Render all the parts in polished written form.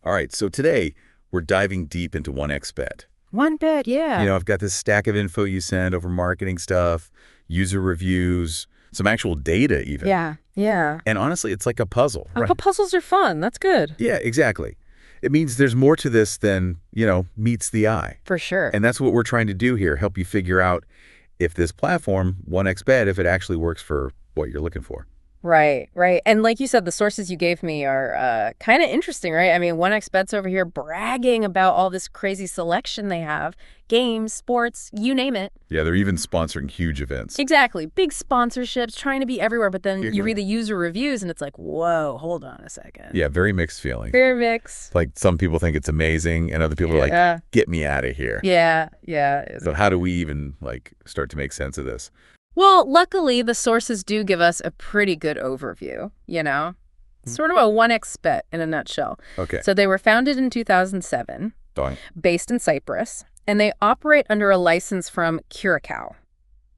All right, so today we're diving deep into 1xBet. One bet, yeah. I've got this stack of info you send over marketing stuff, user reviews, some actual data even. Yeah. And honestly, it's like a puzzle, right? But puzzles are fun. That's good. Yeah, exactly. It means there's more to this than, meets the eye. For sure. And that's what we're trying to do here, help you figure out if this platform, 1xBet, if it actually works for what you're looking for. Right. And like you said, the sources you gave me are kind of interesting, right? I mean, 1xBet's over here bragging about all this crazy selection they have. Games, sports, you name it. Yeah, they're even sponsoring huge events. Exactly. Big sponsorships, trying to be everywhere. But then you read the user reviews and it's like, whoa, hold on a second. Yeah, very mixed feeling. Very mixed. Like some people think it's amazing and other people are like, get me out of here. Yeah. So how do we even start to make sense of this? Well, luckily, the sources do give us a pretty good overview, Sort of a 1xBet in a nutshell. Okay. So they were founded in 2007, based in Cyprus, and they operate under a license from Curacao.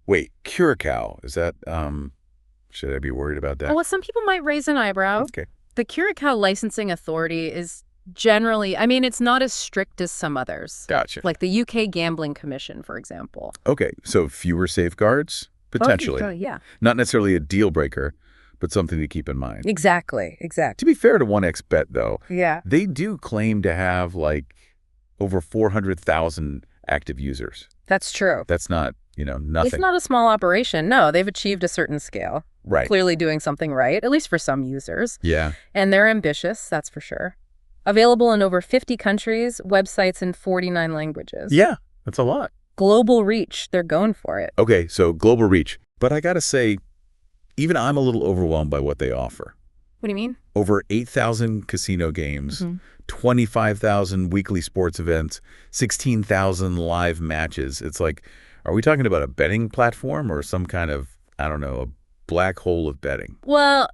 Wait, Curacao, is that, should I be worried about that? Well, some people might raise an eyebrow. Okay. The Curacao Licensing Authority is generally, it's not as strict as some others. Gotcha. Like the UK Gambling Commission, for example. Okay, so fewer safeguards? Potentially. Yeah. Not necessarily a deal breaker, but something to keep in mind. Exactly. To be fair to 1xBet, though, yeah, they do claim to have over 400,000 active users. That's true. That's not, nothing. It's not a small operation. No, they've achieved a certain scale. Right. Clearly doing something right, at least for some users. Yeah. And they're ambitious, that's for sure. Available in over 50 countries, websites in 49 languages. Yeah, that's a lot. Global reach, they're going for it. Okay, so global reach. But I got to say, even I'm a little overwhelmed by what they offer. What do you mean? Over 8,000 casino games, 25,000 weekly sports events, 16,000 live matches. It's like, are we talking about a betting platform or some kind of, a black hole of betting? Well,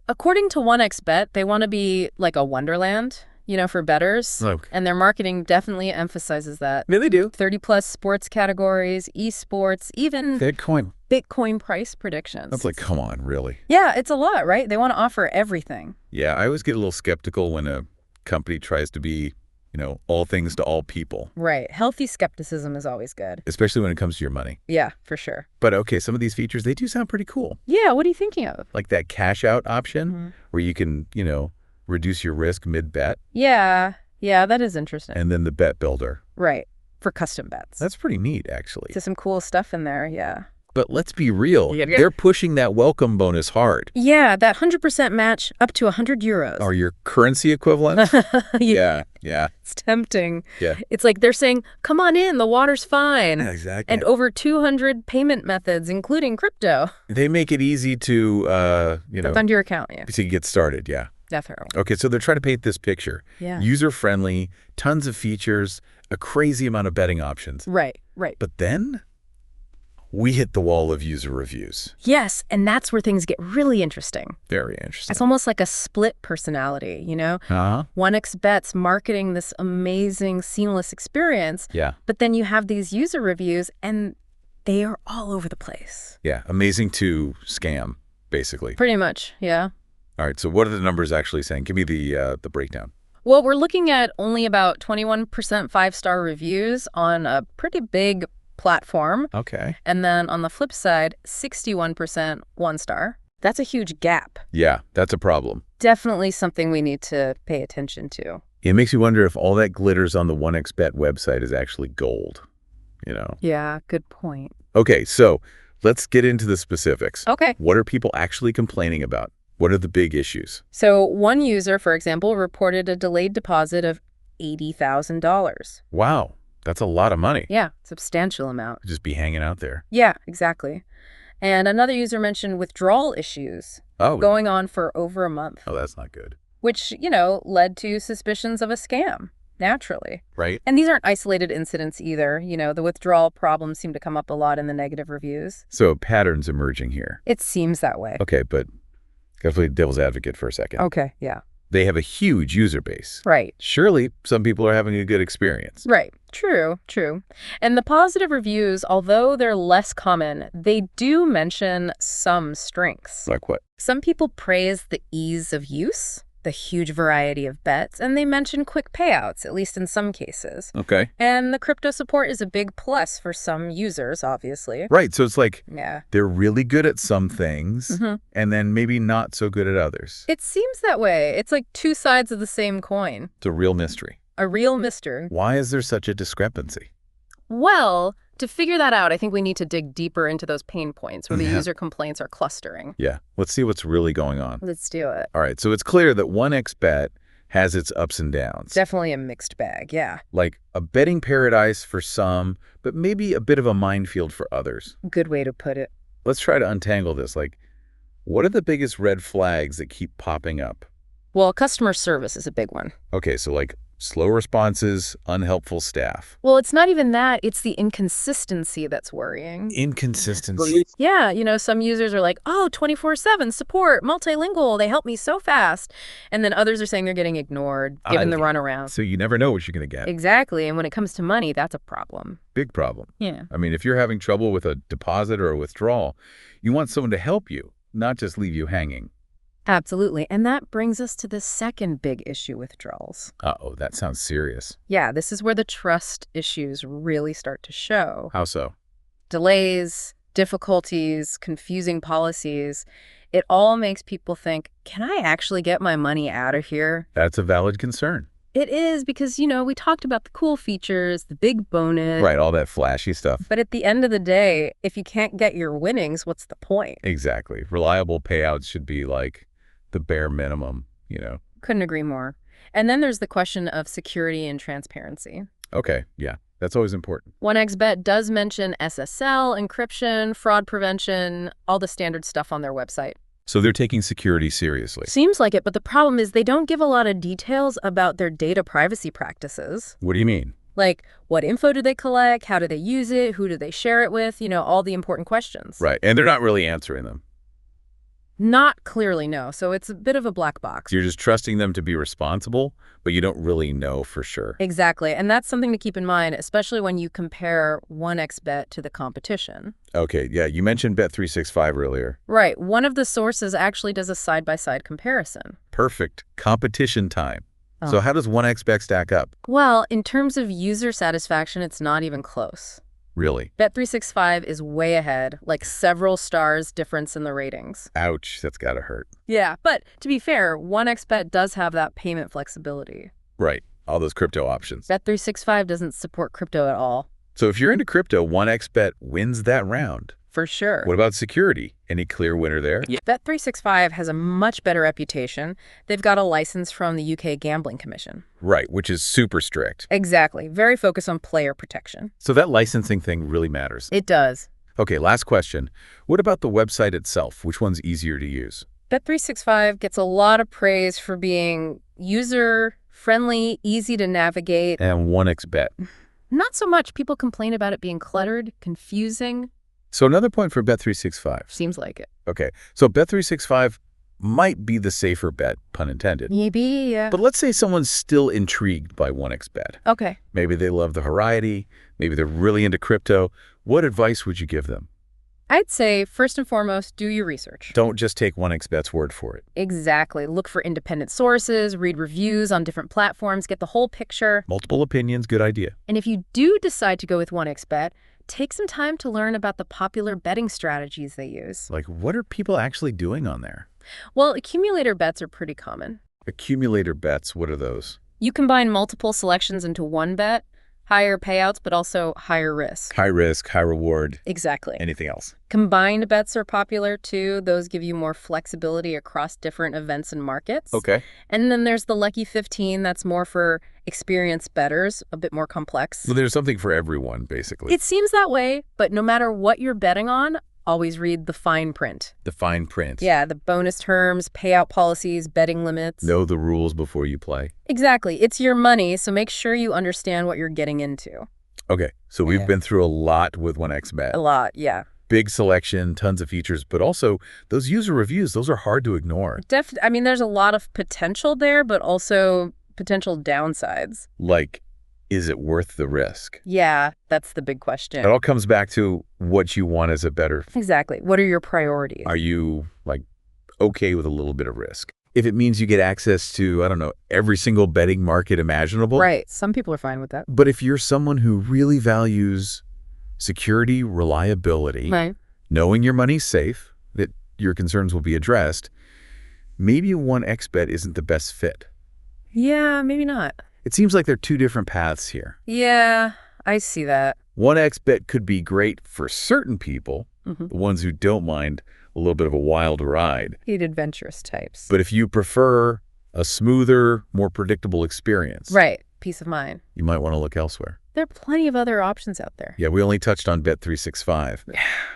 according to 1xBet, they want to be like a wonderland, for bettors. Okay. And their marketing definitely emphasizes that. Yeah, they do. 30-plus sports categories, esports, even Bitcoin price predictions. That's like, come on, really? Yeah, it's a lot, right? They want to offer everything. Yeah, I always get a little skeptical when a company tries to be, all things to all people. Right. Healthy skepticism is always good. Especially when it comes to your money. Yeah, for sure. But okay, some of these features, they do sound pretty cool. Yeah, what are you thinking of? Like that cash out option where you can, reduce your risk mid-bet. Yeah, that is interesting. And then the bet builder. Right, for custom bets. That's pretty neat, actually. There's some cool stuff in there, yeah. But let's be real. They're pushing that welcome bonus hard. Yeah, that 100% match up to 100 euros. Or your currency equivalent? Yeah. It's tempting. Yeah. It's like they're saying, come on in, the water's fine. Yeah, exactly. And over 200 payment methods, including crypto. They make it easy to, fund your account, yeah. To get started, yeah. Definitely. Okay, so they're trying to paint this picture. Yeah. User-friendly, tons of features, a crazy amount of betting options. Right. But then we hit the wall of user reviews. Yes, and that's where things get really interesting. Very interesting. It's almost like a split personality, 1xBet's marketing this amazing, seamless experience. Yeah. But then you have these user reviews, and they are all over the place. Yeah, amazing to scam, basically. Pretty much, yeah. All right, so what are the numbers actually saying? Give me the breakdown. Well, we're looking at only about 21% five-star reviews on a pretty big platform. Okay. And then on the flip side, 61% one-star. That's a huge gap. Yeah, that's a problem. Definitely something we need to pay attention to. It makes you wonder if all that glitters on the 1xBet website is actually gold, Yeah, good point. Okay, so let's get into the specifics. Okay. What are people actually complaining about? What are the big issues? So one user, for example, reported a delayed deposit of $80,000. Wow, that's a lot of money. Yeah, substantial amount. Just be hanging out there. Yeah, exactly. And another user mentioned withdrawal issues going on for over a month. Oh, that's not good. Which, led to suspicions of a scam, naturally. Right. And these aren't isolated incidents either. The withdrawal problems seem to come up a lot in the negative reviews. So patterns emerging here. It seems that way. Okay, but gotta play devil's advocate for a second. Okay, yeah. They have a huge user base. Right. Surely some people are having a good experience. Right. True. And the positive reviews, although they're less common, they do mention some strengths. Like what? Some people praise the ease of use. the huge variety of bets, and they mention quick payouts, at least in some cases. Okay. And the crypto support is a big plus for some users, obviously. Right. So it's like Yeah. they're really good at some things and then maybe not so good at others. It seems that way. It's like two sides of the same coin. It's a real mystery. A real mystery. Why is there such a discrepancy? Well, to figure that out, I think we need to dig deeper into those pain points where the Yeah. user complaints are clustering. Yeah. Let's see what's really going on. Let's do it. All right. So it's clear that 1xBet has its ups and downs. Definitely a mixed bag, yeah. Like a betting paradise for some, but maybe a bit of a minefield for others. Good way to put it. Let's try to untangle this. Like, what are the biggest red flags that keep popping up? Well, customer service is a big one. Okay, so like slow responses, unhelpful staff. Well, it's not even that. It's the inconsistency that's worrying. Inconsistency. Yeah, some users are like, oh, 24/7 support, multilingual, they help me so fast. And then others are saying they're getting ignored, given the runaround. So you never know what you're going to get. Exactly. And when it comes to money, that's a problem. Big problem. Yeah. I mean, if you're having trouble with a deposit or a withdrawal, you want someone to help you, not just leave you hanging. Absolutely. And that brings us to the second big issue with withdrawals. Uh-oh, that sounds serious. Yeah, this is where the trust issues really start to show. How so? Delays, difficulties, confusing policies. It all makes people think, can I actually get my money out of here? That's a valid concern. It is because, we talked about the cool features, the big bonus. Right, all that flashy stuff. But at the end of the day, if you can't get your winnings, what's the point? Exactly. Reliable payouts should be like the bare minimum, Couldn't agree more. And then there's the question of security and transparency. Okay, yeah, that's always important. 1xBet does mention SSL, encryption, fraud prevention, all the standard stuff on their website. So they're taking security seriously. Seems like it, but the problem is they don't give a lot of details about their data privacy practices. What do you mean? Like, what info do they collect? How do they use it? Who do they share it with? All the important questions. Right, and they're not really answering them. Not clearly, no. So it's a bit of a black box. You're just trusting them to be responsible, but you don't really know for sure. Exactly. And that's something to keep in mind, especially when you compare 1xBet to the competition. Okay, yeah, you mentioned Bet365 earlier. Right. One of the sources actually does a side-by-side comparison. Perfect. Competition time. Oh. So how does 1xBet stack up? Well, in terms of user satisfaction, it's not even close. Really? Bet365 is way ahead, like several stars difference in the ratings. Ouch, that's gotta hurt. Yeah, but to be fair, 1xBet does have that payment flexibility. Right, all those crypto options. Bet365 doesn't support crypto at all. So if you're into crypto, 1xBet wins that round. For sure. What about security? Any clear winner there? Yeah. Bet365 has a much better reputation. They've got a license from the UK Gambling Commission. Right, which is super strict. Exactly. Very focused on player protection. So that licensing thing really matters. It does. Okay, last question. What about the website itself? Which one's easier to use? Bet365 gets a lot of praise for being user-friendly, easy to navigate. And 1xBet. Not so much. People complain about it being cluttered, confusing. So another point for Bet365. Seems like it. Okay, so Bet365 might be the safer bet, pun intended. Maybe, yeah. But let's say someone's still intrigued by 1xBet. Okay. Maybe they love the variety. Maybe they're really into crypto. What advice would you give them? I'd say, first and foremost, do your research. Don't just take 1xBet's word for it. Exactly. Look for independent sources, read reviews on different platforms, get the whole picture. Multiple opinions, good idea. And if you do decide to go with 1xBet, take some time to learn about the popular betting strategies they use. Like, what are people actually doing on there? Well, accumulator bets are pretty common. Accumulator bets, what are those? You combine multiple selections into one bet, higher payouts, but also higher risk. High risk, high reward. Exactly. Anything else? Combined bets are popular too. Those give you more flexibility across different events and markets. Okay. And then there's the Lucky 15. That's more for experienced bettors, a bit more complex. Well, there's something for everyone, basically. It seems that way, but no matter what you're betting on, always read the fine print. The fine print. Yeah, the bonus terms, payout policies, betting limits. Know the rules before you play. Exactly. It's your money, so make sure you understand what you're getting into. Okay, so we've been through a lot with 1xBet. A lot, yeah. Big selection, tons of features, but also those user reviews, those are hard to ignore. I mean, there's a lot of potential there, but also potential downsides. Like, is it worth the risk? Yeah, that's the big question. It all comes back to what you want as a better. Exactly. What are your priorities? Are you, like, okay with a little bit of risk? if it means you get access to, I don't know, every single betting market imaginable. Right. Some people are fine with that. But if you're someone who really values security, reliability, Right. knowing your money's safe, that your concerns will be addressed, maybe 1xBet isn't the best fit. Yeah, maybe not. It seems like there are two different paths here. Yeah, I see that. 1xBet could be great for certain people, Mm-hmm. the ones who don't mind a little bit of a wild ride. Need adventurous types. But if you prefer a smoother, more predictable experience, Right. Peace of mind. you might want to look elsewhere. There are plenty of other options out there. Yeah, we only touched on Bet365,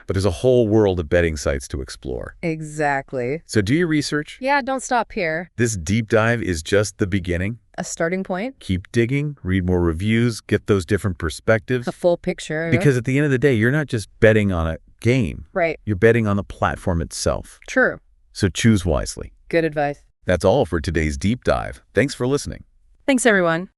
but there's a whole world of betting sites to explore. Exactly. So do your research. Yeah, don't stop here. This deep dive is just the beginning. A starting point. Keep digging, read more reviews, get those different perspectives. A full picture. Because at the end of the day, you're not just betting on a game. Right. You're betting on the platform itself. True. So choose wisely. Good advice. That's all for today's deep dive. Thanks for listening. Thanks, everyone.